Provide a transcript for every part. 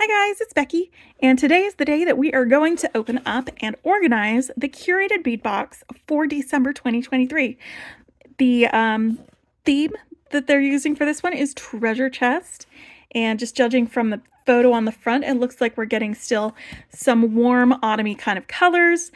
Hi guys, it's Becky, and today is the day that we are going to open up and organize the Curated Bead box for December 2023. The theme that they're using for this one is Treasure Chest, and just judging from the photo on the front, it looks like we're getting still some warm autumny kind of colors,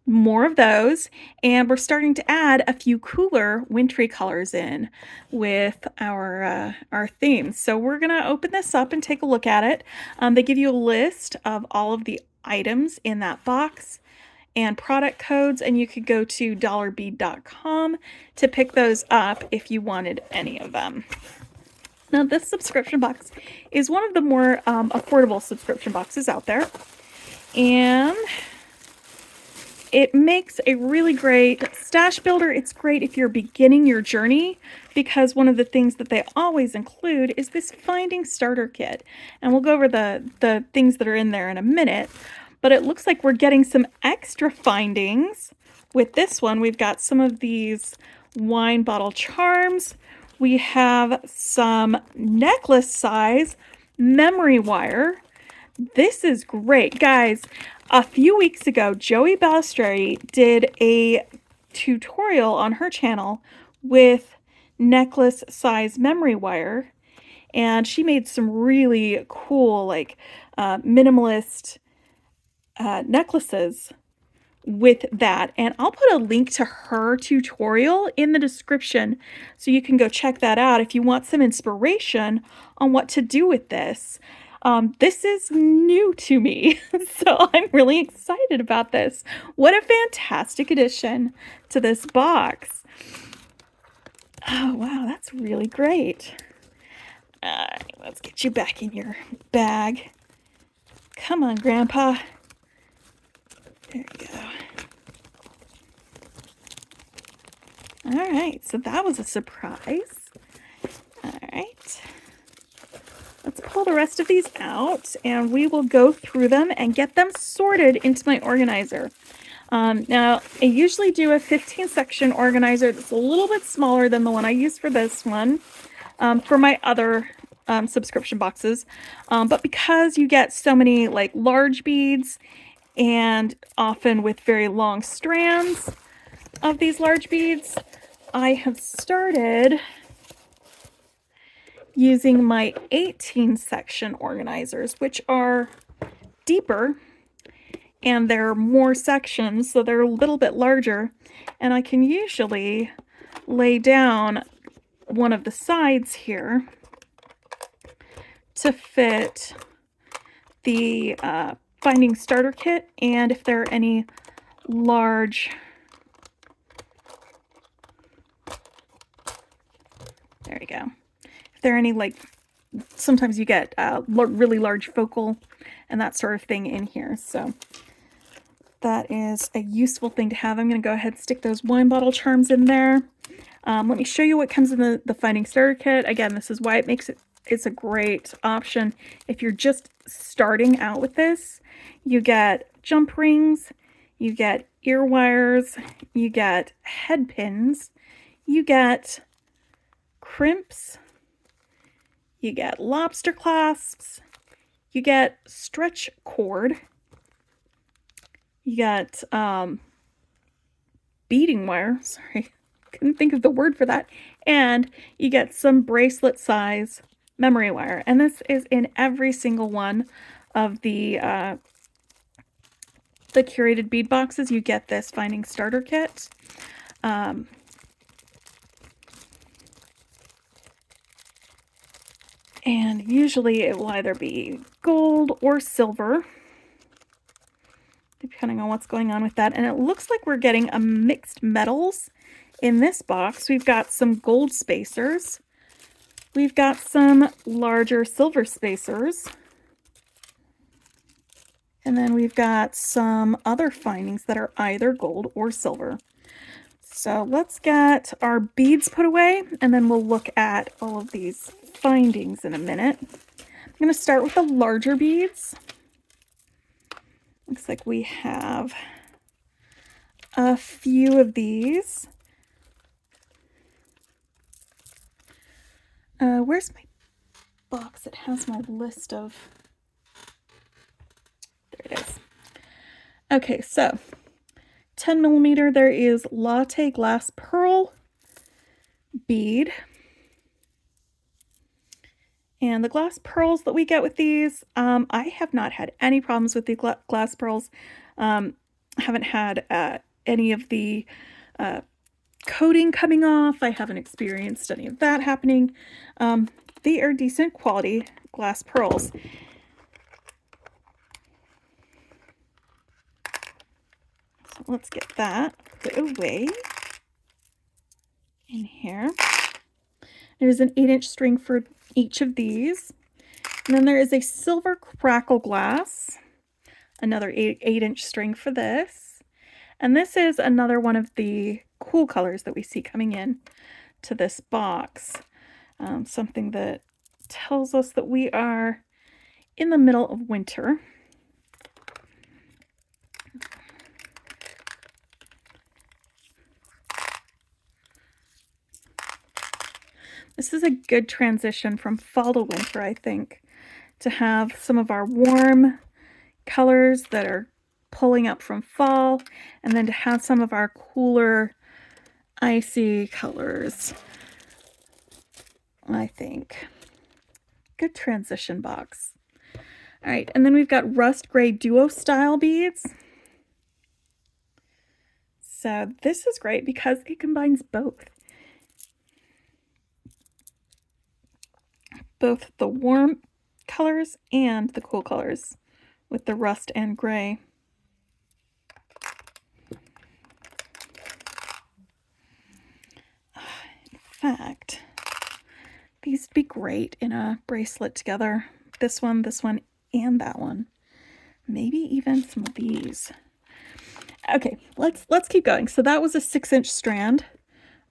more of those, and we're starting to add a few cooler wintry colors in with our themes. So we're gonna open this up and take a look at it. They give you a list of all of the items in that box and product codes, and you could go to dollarbead.com to pick those up if you wanted any of them. Now, this subscription box is one of the more affordable subscription boxes out there, and it makes a really great stash builder. It's great if you're beginning your journey, because one of the things that they always include is this finding starter kit, and we'll go over the things that are in there in a minute. But it looks like we're getting some extra findings with this one. We've got some of these wine bottle charms. We have some necklace size memory wire. This is great, guys. A few weeks ago, Joey Balistreri did a tutorial on her channel with necklace size memory wire, and she made some really cool, like minimalist necklaces with that, and I'll put a link to her tutorial in the description so you can go check that out if you want some inspiration on what to do with this. This is new to me, so I'm really excited about this. What a fantastic addition to this box. Oh wow, that's really great. All right, let's get you back in your bag. Come on, Grandpa. There you go. All right, so that was a surprise. All right. Let's pull the rest of these out, and we will go through them and get them sorted into my organizer. Now, I usually do a 15-section organizer that's a little bit smaller than the one I use for this one, for my other subscription boxes. But because you get so many like large beads, and often with very long strands of these large beads, I have started using my 18-section organizers, which are deeper and they're more sections, so they're a little bit larger, and I can usually lay down one of the sides here to fit the finding starter kit, and if there are any large, there you go, if there are any, like, sometimes you get really large focal and that sort of thing in here, so that is a useful thing to have. I'm going to go ahead and stick those wine bottle charms in there. Let me show you what comes in the finding starter kit. Again, this is why it makes it's a great option if you're just starting out with this. You get jump rings, you get ear wires, you get head pins, you get crimps, you get lobster clasps, you get stretch cord, you get beading wire, sorry, couldn't think of the word for that, and you get some bracelet size memory wire, and this is in every single one of the curated bead boxes. You get this finding starter kit. And usually it will either be gold or silver, depending on what's going on with that. And it looks like we're getting a mixed metals in this box. We've got some gold spacers. We've got some larger silver spacers. And then we've got some other findings that are either gold or silver. So let's get our beads put away, and then we'll look at all of these findings in a minute. I'm going to start with the larger beads. Looks like we have a few of these. Where's my box that has my list of There it is. Okay, so 10 millimeter, there is Latte glass pearl bead. And the glass pearls that we get with these, I have not had any problems with the glass pearls. I haven't had any of the coating coming off. I haven't experienced any of that happening. They are decent quality glass pearls. So let's get that put away in here. There's an 8-inch string for each of these. And then there is a silver crackle glass, another 8-inch string for this. And this is another one of the cool colors that we see coming in to this box. Something that tells us that we are in the middle of winter. This is a good transition from fall to winter, I think, to have some of our warm colors that are pulling up from fall, and then to have some of our cooler, icy colors, I think. Good transition box. All right, and then we've got rust gray duo style beads. So this is great because it combines both the warm colors and the cool colors with the rust and gray. In fact, these would be great in a bracelet together. This one, and that one. Maybe even some of these. Okay, let's keep going. So that was a 6-inch strand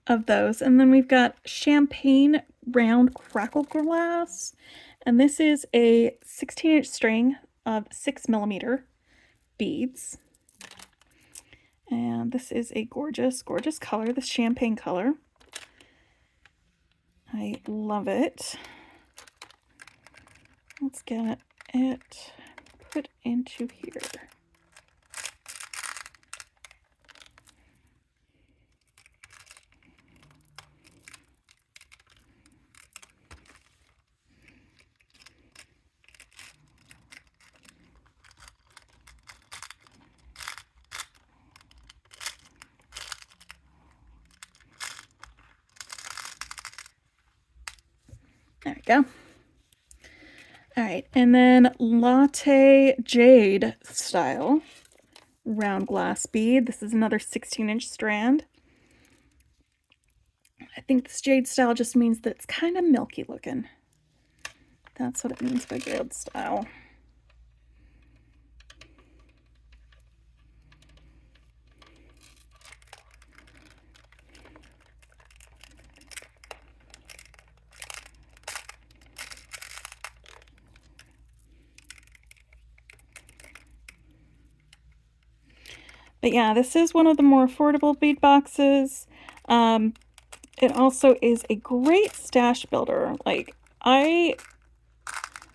of those, and then we've got champagne round crackle glass, and this is a 16-inch string of 6 millimeter beads, and this is a gorgeous color, the champagne color. I love it. Let's get it put into here. There we go. All right, and then Latte Jade style round glass bead. This is another 16-inch strand. I think this Jade style just means that it's kind of milky looking. That's what it means by Jade style. But yeah, this is one of the more affordable bead boxes. It also is a great stash builder. Like,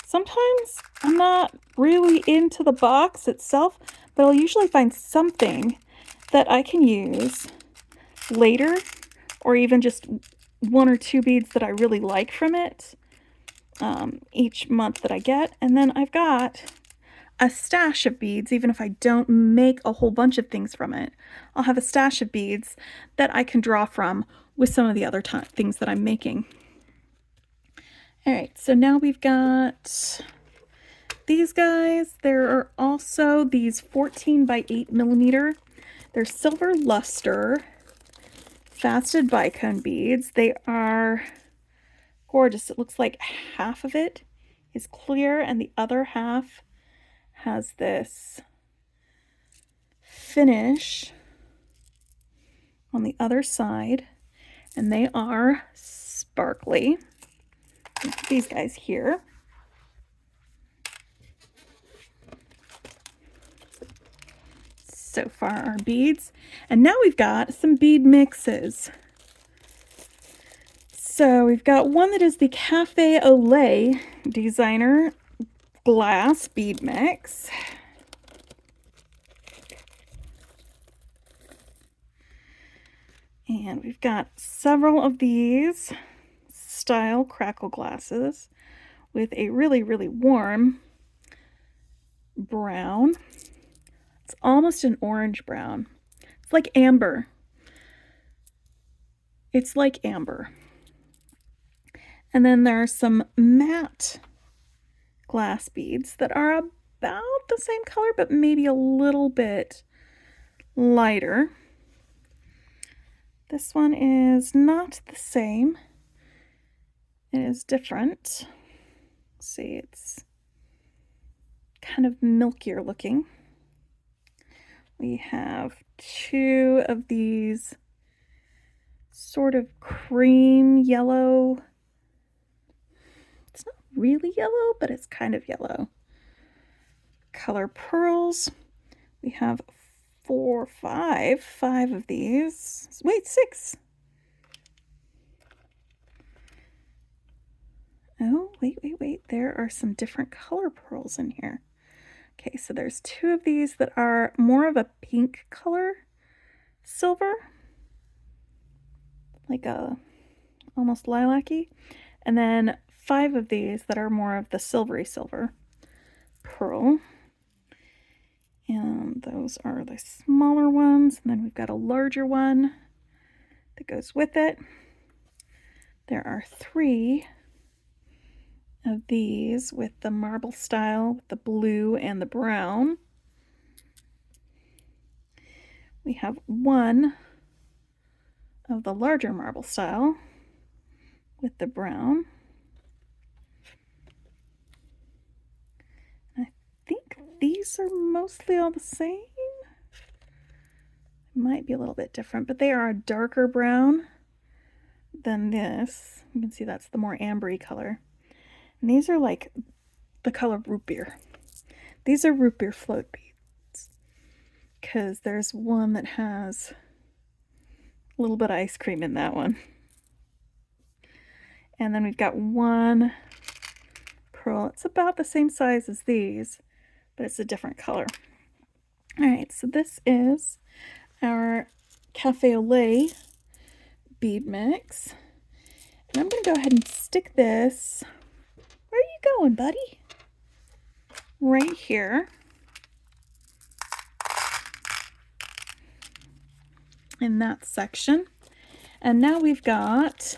sometimes I'm not really into the box itself, but I'll usually find something that I can use later, or even just 1 or 2 beads that I really like from it each month that I get. And then I've got a stash of beads. Even if I don't make a whole bunch of things from it, I'll have a stash of beads that I can draw from with some of the other things that I'm making. All right, so now we've got these guys. There are also these 14 by 8 millimeter. They're silver luster faceted bicone beads. They are gorgeous. It looks like half of it is clear and the other half has this finish on the other side, and they are sparkly. These guys here. So far our beads, and now we've got some bead mixes. So we've got one that is the Cafe Olay designer glass bead mix. And we've got several of these style crackle glasses with a really, really warm brown. It's almost an orange brown. It's like amber. It's like amber. And then there are some matte glass beads that are about the same color, but maybe a little bit lighter. This one is not the same. It is different. Let's see, it's kind of milkier looking. We have two of these sort of cream yellow. It's not really yellow, but it's kind of yellow. Color pearls. We have five of these. Wait, 6. Oh, wait. There are some different color pearls in here. Okay, so there's 2 of these that are more of a pink color silver. Like a almost lilac-y. And then 5 of these that are more of the silvery silver pearl. And those are the smaller ones. And then we've got a larger one that goes with it. There are 3 of these with the marble style, with the blue and the brown. We have 1 of the larger marble style with the brown. I think these are mostly all the same. Might be a little bit different, but they are a darker brown than this. You can see that's the more ambery color. And these are like the color root beer. These are root beer float beads because there's one that has a little bit of ice cream in that one. And then we've got 1 pearl. It's about the same size as these, but it's a different color. All right, so this is our Cafe Olay bead mix. And I'm going to go ahead and stick this. Where are you going, buddy? Right here. In that section. And now we've got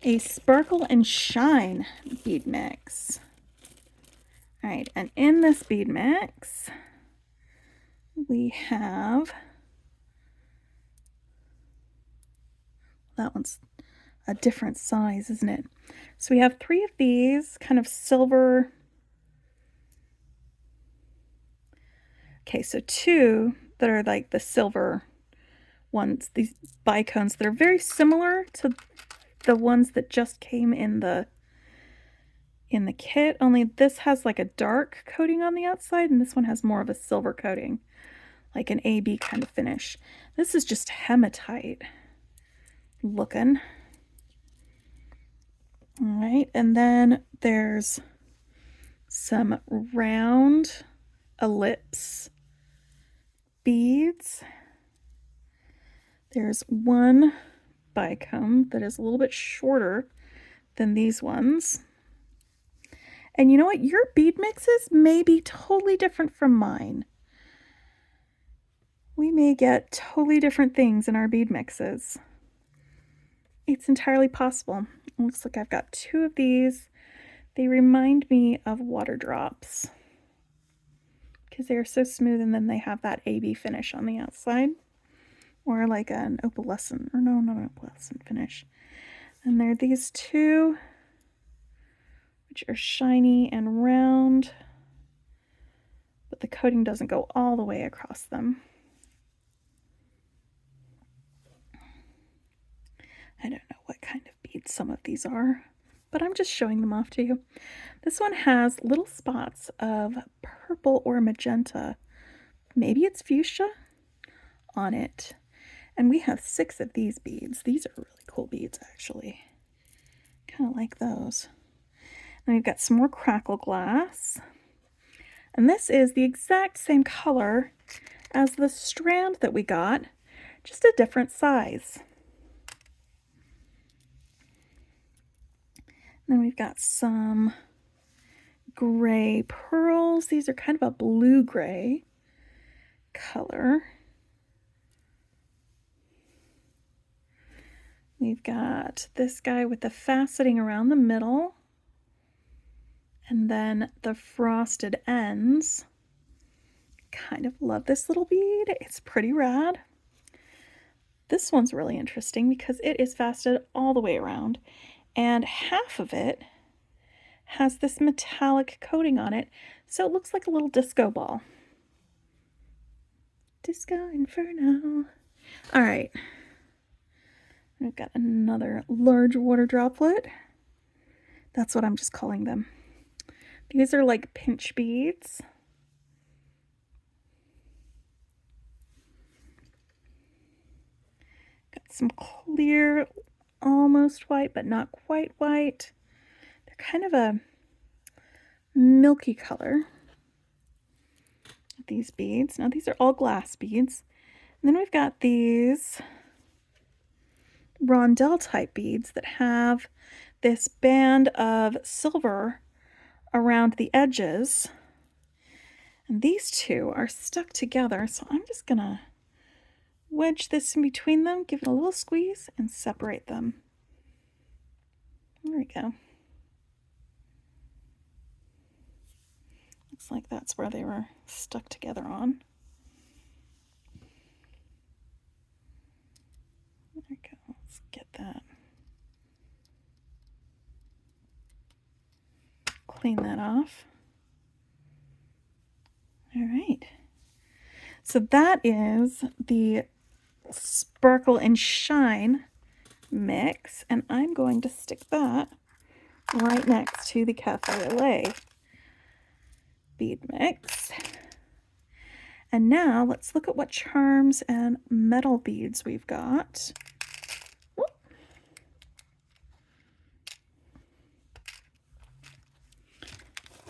a Sparkle and Shine bead mix. All right, and in this bead mix, we have, that one's a different size, isn't it? So we have 3 of these kind of silver. Okay, so 2 that are like the silver ones, these bicones that are very similar to the ones that just came in the kit, only this has like a dark coating on the outside and this one has more of a silver coating, like an AB kind of finish. This is just hematite looking. All right, and then there's some round ellipse beads. There's 1 bicone that is a little bit shorter than these ones. And you know what? Your bead mixes may be totally different from mine. We may get totally different things in our bead mixes. It's entirely possible. It looks like I've got 2 of these. They remind me of water drops because they are so smooth, and then they have that AB finish on the outside, or like an opalescent, or no, not an opalescent finish. And there are these 2, which are shiny and round, but the coating doesn't go all the way across them. I don't know what kind of beads some of these are, but I'm just showing them off to you. This one has little spots of purple or magenta, maybe it's fuchsia, on it. And we have 6 of these beads. These are really cool beads, actually. Kind of like those. And we've got some more crackle glass. And this is the exact same color as the strand that we got just a different size. Then we've got some gray pearls. These are kind of a blue-gray color. We've got this guy with the faceting around the middle, and then the frosted ends. Kind of love this little bead. It's pretty rad. This one's really interesting because it is faceted all the way around, and half of it has this metallic coating on it, so it looks like a little disco ball. Disco Inferno. All right. We've got another large water droplet. That's what I'm just calling them. These are like pinch beads. Got some clear, almost white, but not quite white. They're kind of a milky color. These beads. Now these are all glass beads. And then we've got these rondelle type beads that have this band of silver around the edges. And these two are stuck together, so I'm just gonna wedge this in between them, give it a little squeeze, and separate them. There we go. Looks like that's where they were stuck together on. There we go. Let's get that. Clean that off. All right. So that is the Sparkle and Shine mix, and I'm going to stick that right next to the Cafe Olay bead mix. And now let's look at what charms and metal beads we've got. Whoop.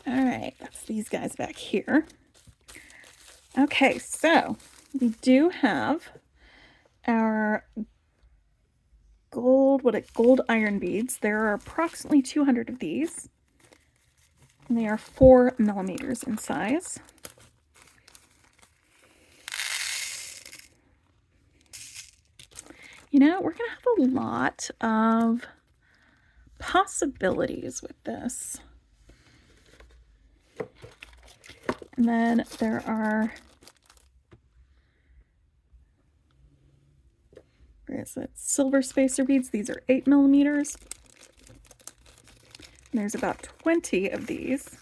All right, that's these guys back here. Okay, so we do have our gold iron beads. There are approximately 200 of these, and they are 4 millimeters in size. You know, we're gonna have a lot of possibilities with this. And then there are, where is it? Silver spacer beads. These are 8 millimeters. And there's about 20 of these.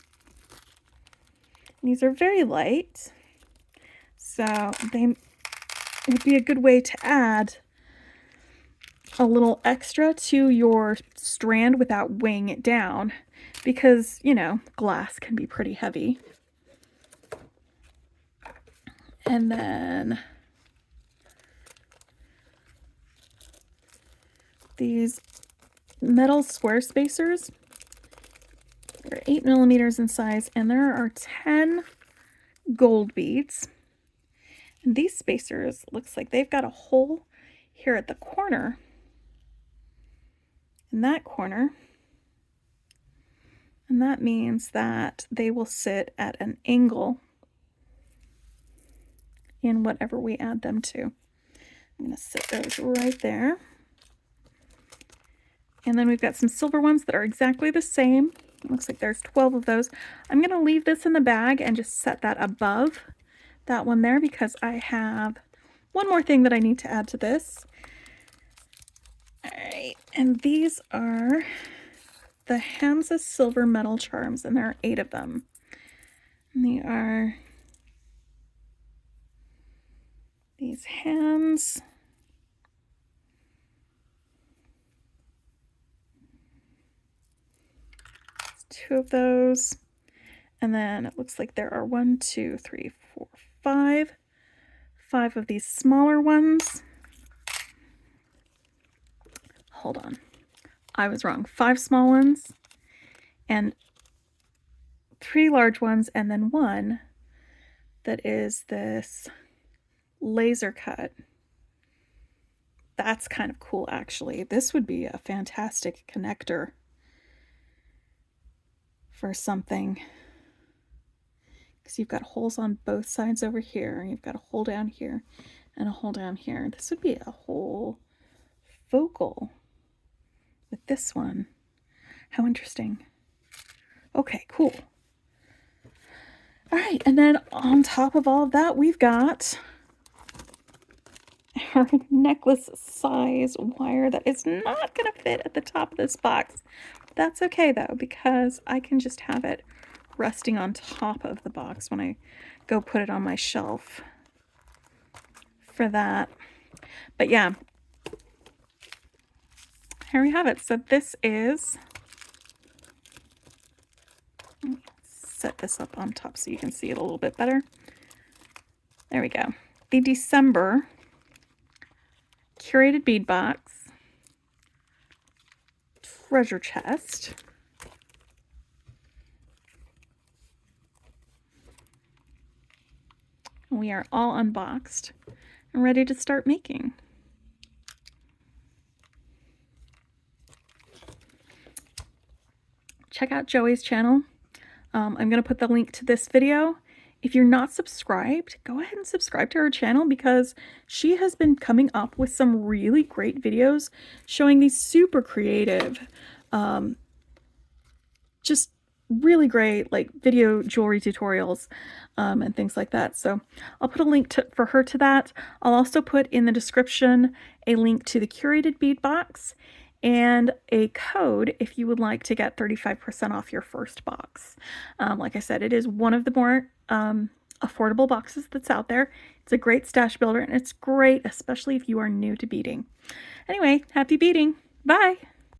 And these are very light, so they would be a good way to add a little extra to your strand without weighing it down, because, you know, glass can be pretty heavy. And then these metal square spacers, they're 8 millimeters in size, and there are 10 gold beads. And these spacers, looks like they've got a hole here at the corner, in that corner, and that means that they will sit at an angle in whatever we add them to. I'm going to set those right there. And then we've got some silver ones that are exactly the same. It looks like there's 12 of those. I'm going to leave this in the bag and just set that above that one there, because I have one more thing that I need to add to this. All right, and these are the Hamza silver metal charms, and there are 8 of them. And they are these hands. There's 2 of those. And then it looks like there are 1, 2, 3, 4, 5. 5 of these smaller ones. Hold on. I was wrong. 5 small ones and 3 large ones, and then 1 that is this laser cut That's kind of cool, actually. This would be a fantastic connector for something. Because you've got holes on both sides over here. You've got a hole down here and a hole down here. This would be a whole focal with this one. How interesting. Okay, cool. All right, and then on top of all of that, we've got our necklace size wire that is not going to fit at the top of this box. That's okay though, because I can just have it resting on top of the box when I go put it on my shelf for that. But yeah, here we have it. So this is, set this up on top so you can see it a little bit better. There we go. The December Curated Bead Box treasure chest. We are all unboxed and ready to start making. Check out Joey's channel. I'm going to put the link to this video. If you're not subscribed, go ahead and subscribe to her channel because she has been coming up with some really great videos showing these super creative, just really great like video jewelry tutorials and things like that. So I'll put a link for her to that. I'll also put in the description a link to the Curated Bead Box and a code if you would like to get 35% off your first box. Like I said, it is one of the more affordable boxes that's out there. It's a great stash builder and it's great, especially if you are new to beading. Anyway, happy beading. Bye.